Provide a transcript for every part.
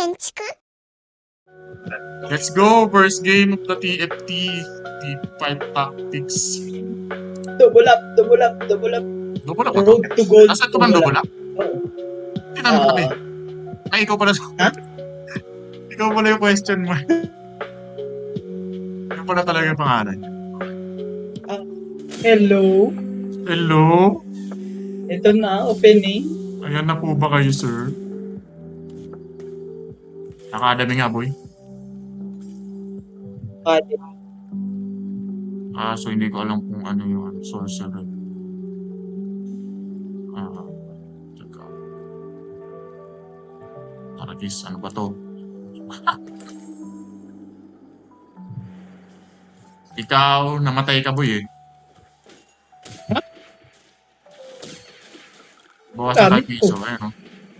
建築 Let's go! First game of the TFT. T5 Tactics. Double up, double up, double up. Double up ba to? Road to gold. Asan to man double up? Oo. Tinanong ko eh. Ay, ikaw pala. Ha? Ikaw pala yung question mo. Ikaw pala talaga yung pangalan. Hello? Hello? Ito na, opening. Ayan na po ba kayo, sir? Academy nga, boy. So hindi ko alam kung ano yung sorcerer. Teka. Taragis, ano ba to? Ikaw, namatay ka, boy eh. Bawas sa Dami piso, ayun o.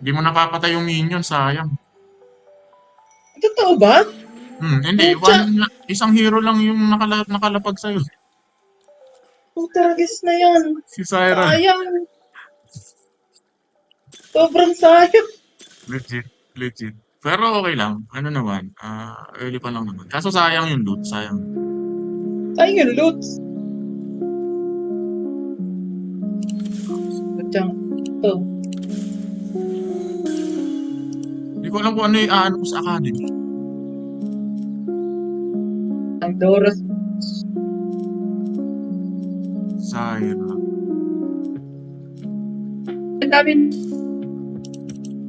Hindi mo napapatay yung minion, sayang. Totoo ba? Hindi. Pucha! Isang hero lang yung nakalapag sa'yo. Putaragis na yan. Si Syra. Sayang. Sobrang sayang. Legit. Pero okay lang. Ano naman, early pa lang naman. Kaso sayang yung loot, sayang. Sayang yung loot. Putsang, ito. Hindi ko alam kung ano yung ano ko sa academy. Ang Doros. Syra. Ang dami.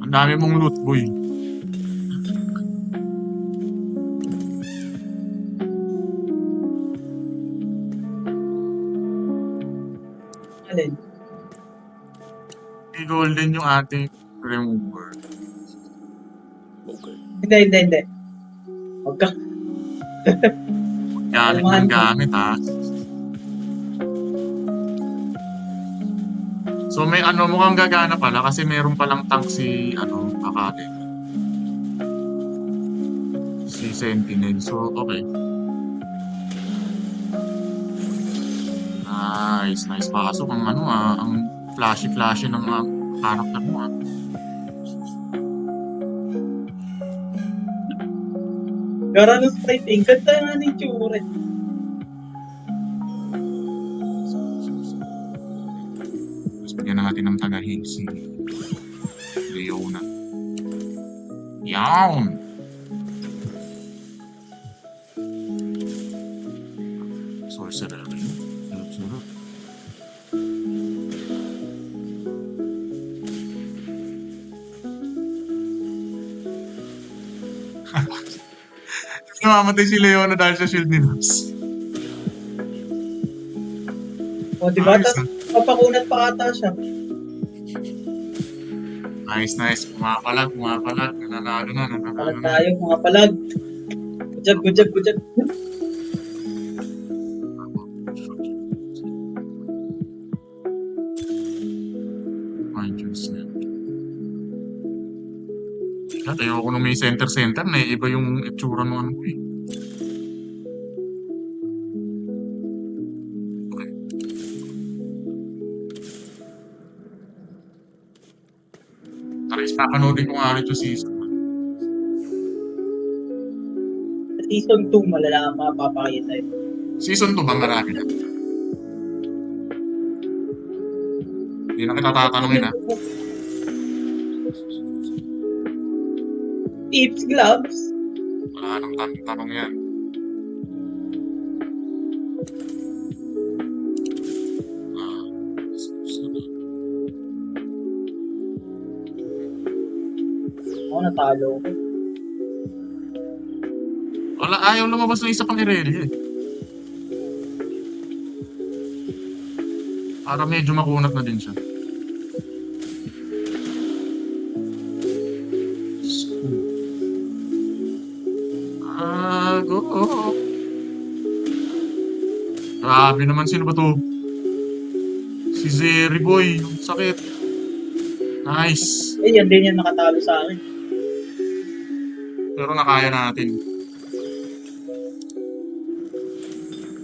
Ang dami mong loot, boy. Alin? Hindi golden yung ating remover. Hindi. Huwag ka. Gamit ng gamit, ha. So may ano, mukhang gagana pala kasi meron palang tank si Academy. Si Sentinel. So okay. Nice. Pasok ang ang flashy ng character mo Gara ng sprite eh. Ganda nga ng tsura. Tapos bigyan natin ng tagahin si Leona. Yawn! Sorcerer. Sarap. Namamatay si Leona dahil sa shield ni Naps. O, diba? Nice, Tapos, papakunat pa ata siya. Nice. Pumapalag. Nananalo na. Palag tayo, mga palag. Good job. Ayoko nung may center na iba yung itsura ng ano ko eh. Okay. Tara, papanoodin ko nga rin yung season. Sa season 2, malalaman mapapakita yun. Season 2 ba marami na? Hindi na kita tatanungin ha. Tips, gloves. Wala nang tanong yan. Ako natalo ko. Wala, ayaw lumabas ng isa pang Irelia eh. Para medyo makunat na din siya. Go! Grabe naman, sino ba to? Si Zeri Boy, sakit. Nice. Yan din yan nakatalo sa akin. Pero nakaya natin.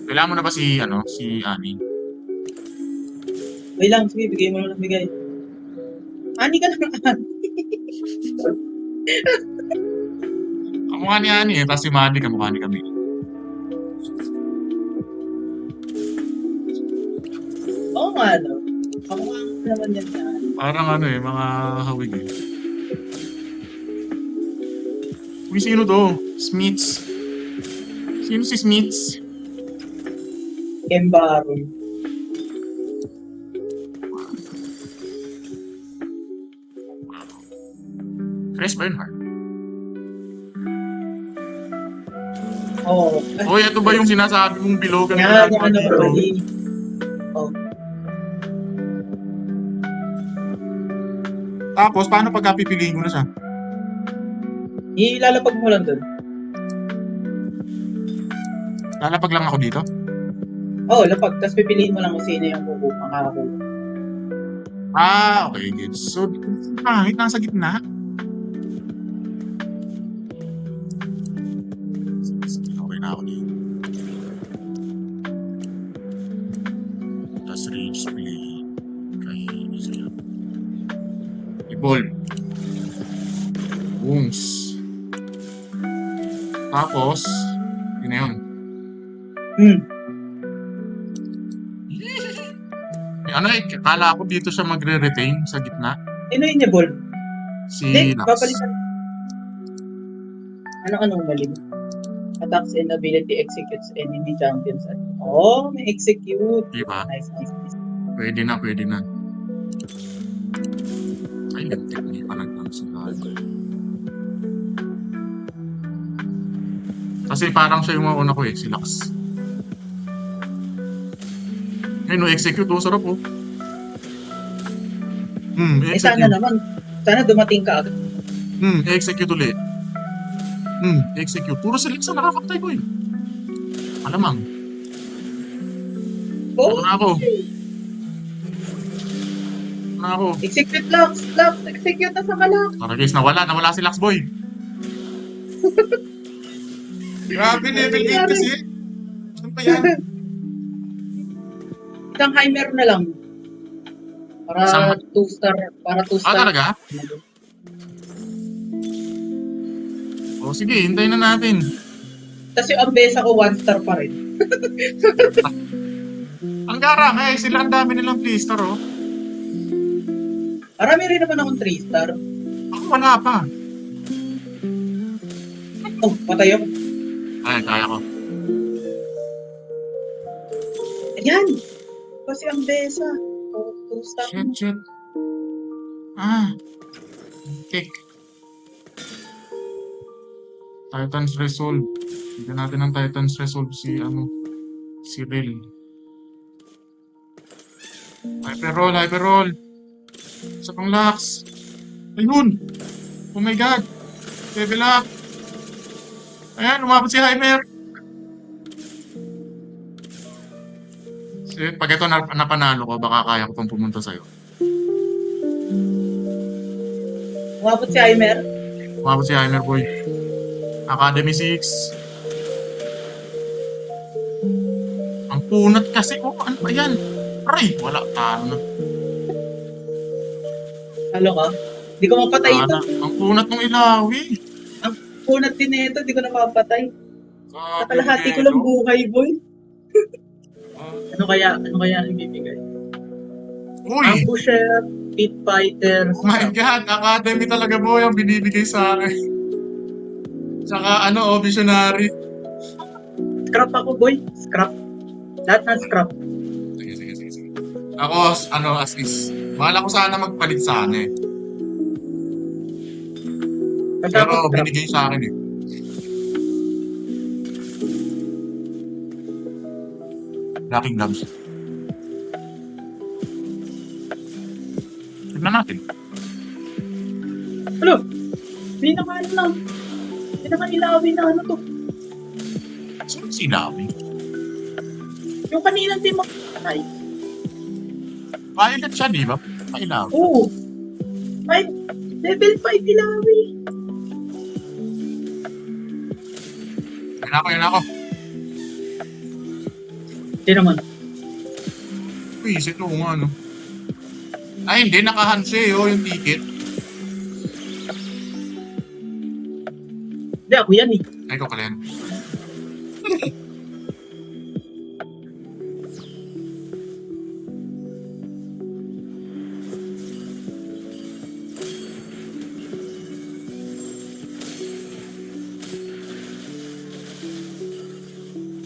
Kailangan mo na ba si Annie? Wait lang, sige, bigay mo lang bigay. Ani ka naman. Kamukha ni Ani eh, tapos si Manny kamukha ni Camille. Oo nga, no? Kamukha naman yan na. Parang ano eh, mga hawig eh. Uy, sino to? Smiths. Sino si Smiths? Embaron. Chris Bernhardt. Oo. Uy, ito ba yung sinasabi mong bilogan Yan, na yung ano, dito? early. Oh. Tapos, paano pagka pipiliin ko na siya? Ilalapag mo lang dun. Lalapag lang ako dito? Oo, lapag. Tapos pipiliin mo lang kung sino yung makakakuha. Ah, okay, gets. So, kahit nasa gitna. Sige, okay na ako dito. Tapos range play. Kay Israel. Evolve. Booms. Tapos, yun na yun. Ano eh, kala ko dito siya magre-retain sa gitna. Enable. Si Hindi, Lux. papalitan. Anong mali? Attacks and ability executes enemy champions. Oh, may execute. Diba? Nice. Pwede na. Ay, hindi pa nagtanong si Lux. Kasi parang siya yung mauna ko eh, si Lux. Ayun, execute, sarap oh. Sana Execute. naman. Sana dumating ka agad. Execute ulit. Execute. Puro si Lux ang nakakapatay ko eh. Alamang. Oh, Ano na ako. execute Lux. Execute na sa kalak. Tara guys, nawala si Lux boy. Grabe, level 8 kasi. Saan pa yan? Isang Heimer na lang. Para Isang- 2-star. Para 2-star. Talaga? O sige, hintayin na natin. Tapos yung Ambesa ko 1-star pa rin. Ang garang eh, sila ang dami nilang playstar oh. Marami rin naman akong 3-star. Ako wala pa. Oh, patay ako. Ay, kaya ko. Ayan! Kasi Ambesa. 2-star. Shit. Ah. Kick. Titans Resolve. Bigyan natin ng Titans Resolve si Rel. Hyperroll. Isa pang Lux. Ayun! Oh my god! Level up! Ayan, umabot si Heimer! Shit, pag ito napanalo ko, baka kaya ko pang pumunta sa'yo. Umabot si Heimer. Umabot si Heimer, boy. Academy 6. Ang punat kasi. Oh, ano ba yan? Aray, wala. Talo na. Halo ka? Di ko mapatay ito. Ang punat ng ilawi. Punat din na ito. Di ko napapatay. Grabe, Nakalahati ko Pedro. lang buhay, boy. Ah, Ano kaya ang ibibigay? Uy! Ambusher, Pit Fighter. Oh my God! Academy talaga, boy, ang binibigay sa akin. Tsaka Visionary. Scrap ako, boy. Scrap. Lahat ng scrap. Sige. Ako, as is. Bahala ko sana magpalit sana eh. Basta Pero ako scrap. binigay sa akin eh. Locking gloves. Tignan natin. Ano? Pinaka-ilawi na ano to. Sino si Lawi? Yung kaninang team ako patay. Violet siya, di ba? Pailaw. Oo. Level 5 ilawi. Yan ako. Hindi naman. Uy, ito nga, no? Ay, hindi. Nakahanse, yung ticket. Hindi, ako yan eh. Ay, ikaw pala yan.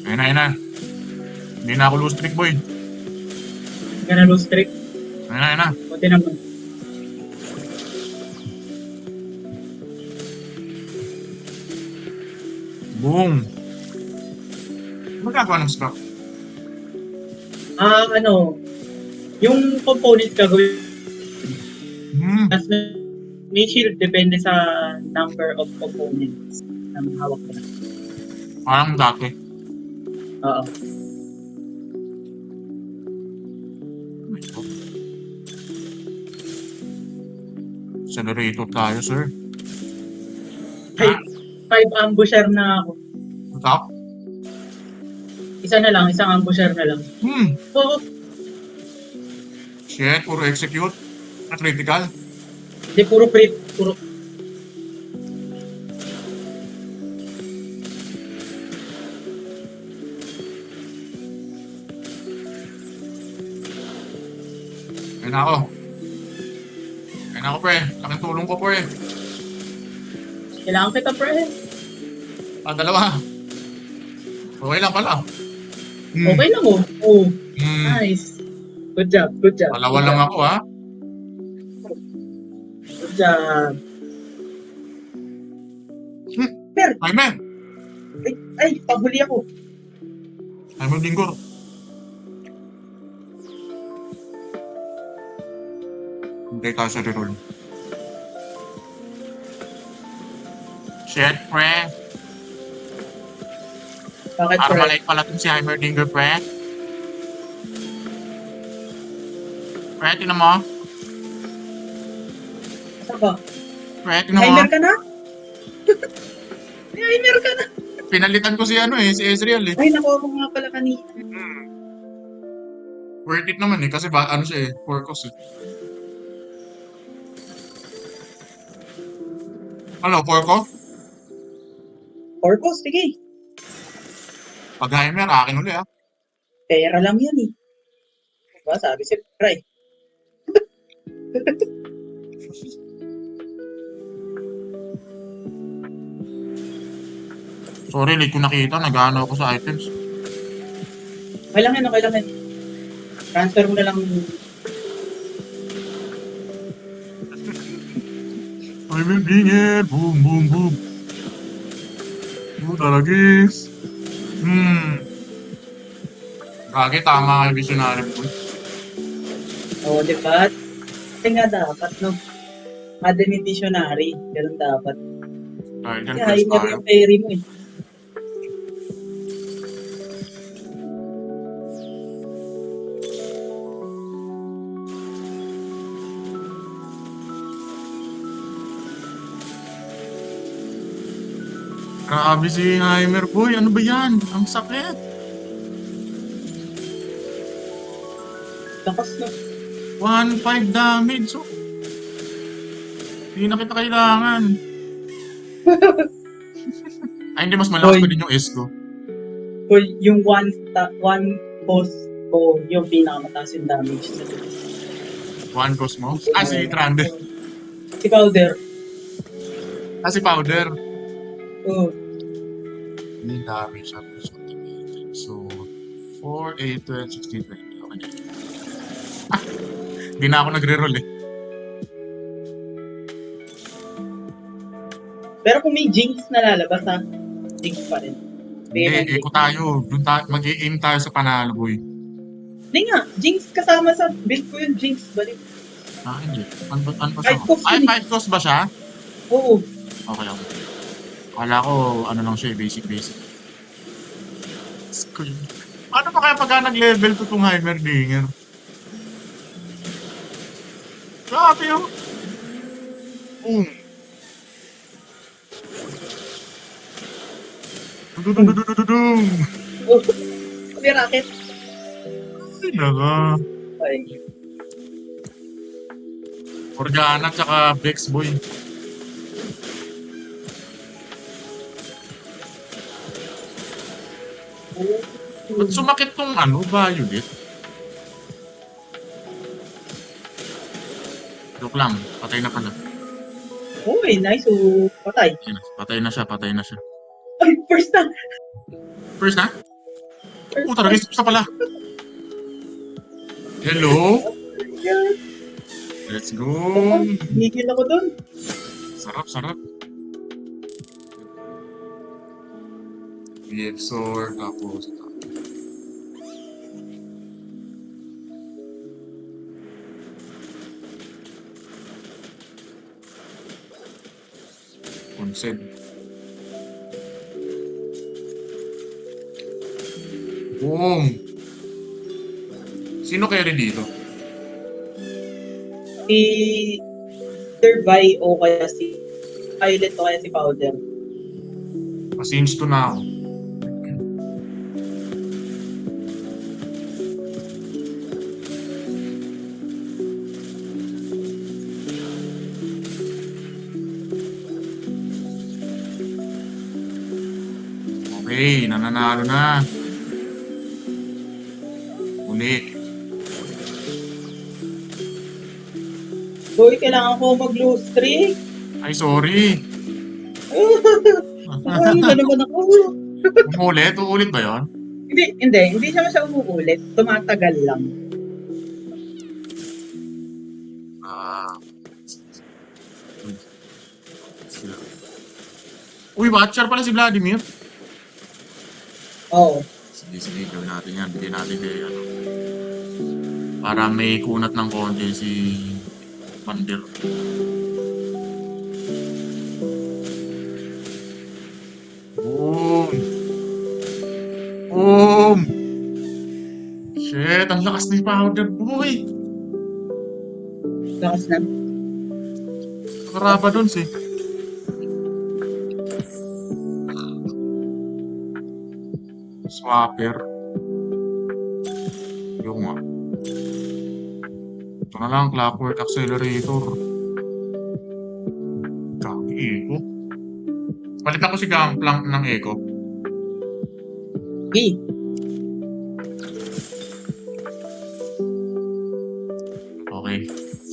Ayun na. Hindi na ako loose trick, boy. Ganun low streak. Ayun na. Buti naman. Boom! Magagawa ng scrap. Yung component gagawin, tas may shield depende sa number of components ng hawak mo na. Parang dati. Oo. Accelerator tayo, sir. Five ambusher na ako. Top? Isa na lang, isang ambusher na lang. Oo. Shit, puro execute. Na critical. Hindi, puro crit. Puro. Ayun na ako. Ayun na ako, pre. Laking tulong ko, pre. Kailangan kita, pre. Dalawa. Okay lang pala. Okay lang, oh. Oh, Nice. nice. Good job, good job. Dalawa lang ako, ha? Good job. Ay, man. Ay, pahuli ako. Ay, mo linggo. Hindi tayo sa reroll. Shit, pre. Bakit, pre? Armalite pala itong si Heimerdinger, pre. Pre, tinan mo. Saan ba? Pre, tinan mo. Timer ka na? Timer ka na? Pinalitan ko si si Ezreal, eh. Ay, nakuha ko nga pala kanina. Worth it naman, eh. Kasi siya, eh. 4 cost, eh. Ano, 4 cost? Corpus, sige. Pag Heimer, akin uli, ah. Pera lang yan eh. Diba, sabi si Pray. Sorry, late ko nakita. Nag-ano ako sa items. Okay lang yan, okay lang yan. Transfer mo na lang. Heimerdinger! Boom, boom, boom! Talagis! Gagi, tama kayo, visionary po. Oo, diba? Kasi nga dapat, no? Madam Visionary. Ganun dapat. Dahil dyan, Kaya, first yun na tayo. yung pairing mo eh. Grabe si Heimer, boy. Ano ba yan? Ang sakit. Lakas na. 1.5 damage. So, hindi na kita kailangan. Ay, hindi. Mas malakas pa din yung S ko. So, yung one boss ko, yung pinakamataas yung damage sa One cost mo? Ah, si Trande. Si Powder. Ah, si Powder. Oo. Hindi damage siya. So, 4, 8, 12, 16, 20. Okay na. Ah, hindi na ako nagre-roll, eh. Pero kung may Jinx na lalabas ha, Jinx pa rin. Hindi, eco tayo. Mag-i-aim tayo sa panalo, boy. Hindi nga, Jinx kasama sa build ko yung Jinx. Balik. Ah, hindi. Ano ba Five siya? cost Ay, yun, 5 cost ba siya? Oo. Okay, okay. Akala ko, ano lang siya, basic. Scream. Ano pa kaya pagka nag-level to itong Heimerdinger? Grabe yun. Boom. Dududududududung. Oh. May racket. Sinaga. Ay. Organa tsaka Bex, boy. Ba't sumakit tong ano, Violet? Joke lang, patay na pala. Uy, nice. So, patay. Ayun na, patay na siya, patay na siya. Ay, first na. First na? First Puta, nag-skip sa pala. Hello? Yeah. Let's go. Higil ako dun. Sarap, sarap. BXOR, tapos ito. Consent. Boom! Sino carry dito? Si Derby o kaya si Violet o kaya si Powder. Since to na ako. Okay, nananalo na. Uli. Boy, kailangan ko mag-lose streak. Ay, sorry. Ay, ba naman ako? Umulit? Uulit ba yun? Hindi siya masya umuulit. Tumatagal lang. Ah. Uy, watcher pala si Vladimir. Oo. Sige, gawin natin yan. Bigyan natin kay ano. Para may kunat ng konti si Vander. Boom! Boom! Shit, ang lakas ni Powder Boy! Lakas na. Karaba dun si. Swapper. Yung nga. Ito na lang, Clockwork Accelerator. Kaki Eco. Palit ako si Gangplank ng Eco. B. Okay.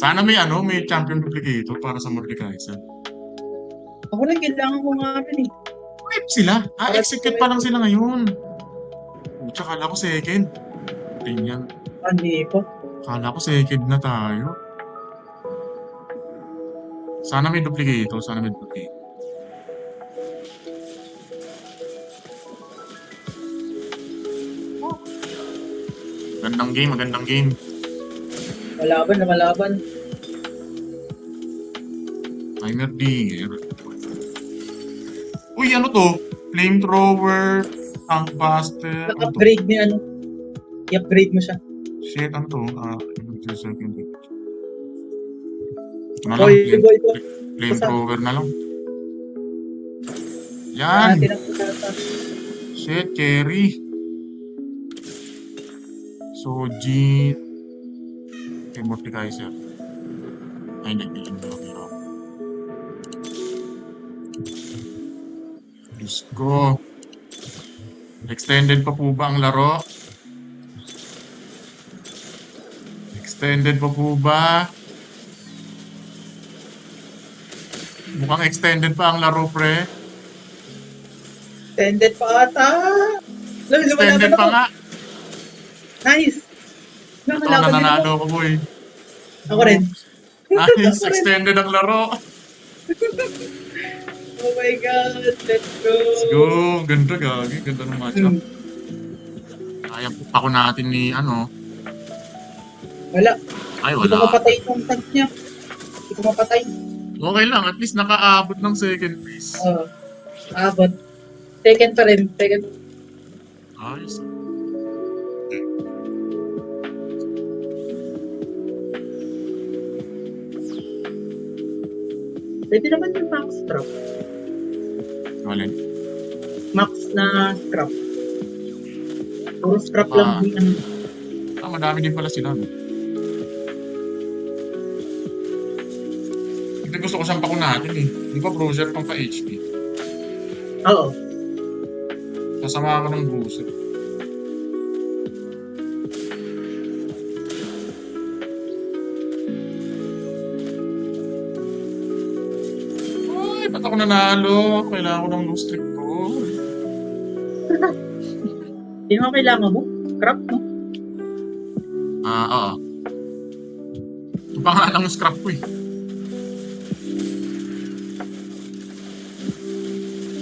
Sana may may champion duplicator para sa Mordekaiser. Ako lang, kailangan ko nga rin eh. Flip sila. Execute pa lang sila ngayon. Tsaka kala ko second. Tingnan. Hindi po. Kala ko second na tayo. Sana may duplicator. Sana may duplicator. Magandang game, magandang game. Malaban. Timer Dinger. Uy, ano to? Flamethrower, Tankbuster. Ano to? Na-upgrade mo ano. I-upgrade mo siya. Shit, ano to? Second. Ano lang? Boy. Flamethrower na lang. Yan! Tinapos. Shit, carry. Soji. Kay Mordekaiser. Ay, hindi. Let's go. Extended pa po ba ang laro? Extended pa po ba? Mukhang extended pa ang laro, pre. Extended pa ata. Extended pa nga. Nice. Ito, Nakalaban din ako. nananalo ko, boy. Ako rin. Nice, Ako rin. extended ang laro. Oh my God. Let's go. Let's go. Ganda, gagi. Ganda ng matchup. Kaya ako natin ni, Wala. Ay, Hindi ko wala. mapatay yung tank niya. Hindi ko mapatay. Okay lang, at least nakaabot ng second place. Abot. Second pa rin. Second. Ayos. Pwede naman yung max scrap. Walin. Max na scrap. Puro scrap lang yung ano. Madami din pala sila. No? Hindi gusto ko siyang pakunatin eh. Di ba bruiser pang pa HP? Oo. Sasama ako ng bruiser. Ba't ako nanalo? Kailangan ko ng low streak ko. Hindi mo kailangan mo. Crap, no? Oo. Ito pa nga lang yung scrap ko eh.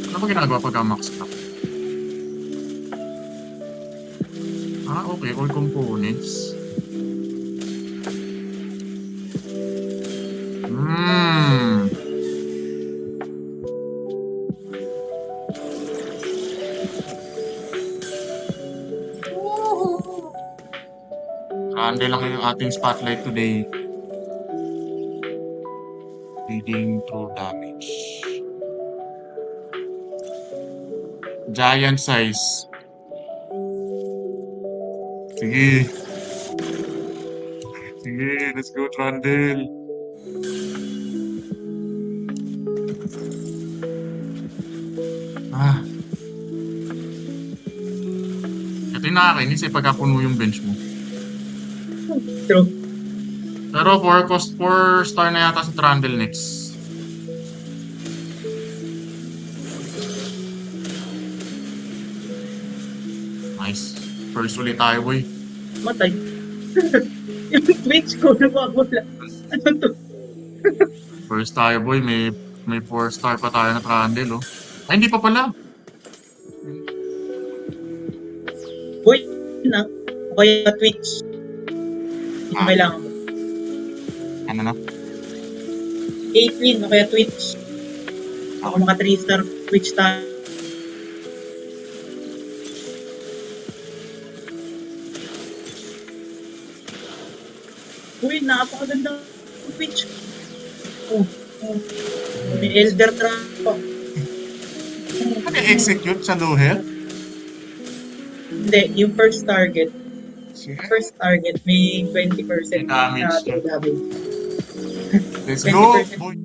Ano ba ginagawa pagka max scrap? Okay. All components. Grande lang yung ating spotlight today. Reading through damage. Giant size. Sige. Sige, let's go, Trundle. Ito yung nakakainis eh pagka puno yung bench mo. True. Pero 4 star na yata si Trundle next. Nice. First ulit tayo, boy. Matay. Yung Twitch ko, nawawala. Ano to? First tayo, boy. May 4 star pa tayo na Trundle, oh. Ay, hindi pa pala. Boy, na. O kaya Twitch. Hindi ko kailangan mo. Ano na? 18 o kaya Twitch. Ako mga 3 star Twitch tayo. Uy, napakaganda ng Twitch. Oh. May Elder Trap pa. Ano yung execute sa low health? Hindi, yung first target. Sige. First target, may 20% Damage na siya. damage. Let's go, 20%. boy.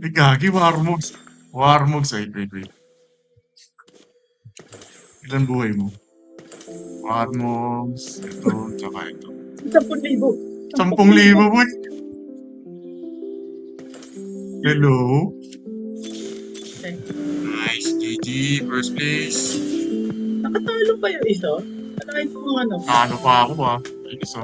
Ay, gagi, Warmogs. Warmogs, wait. Ilan buhay mo? Warmogs, ito, tsaka ito. 10,000. 10,000, boy. Hello? Okay. Nice. GG. First place. Nakatalo pa yung isa? Ano yung mga ano? Ano pa ako ba? Ay, isa.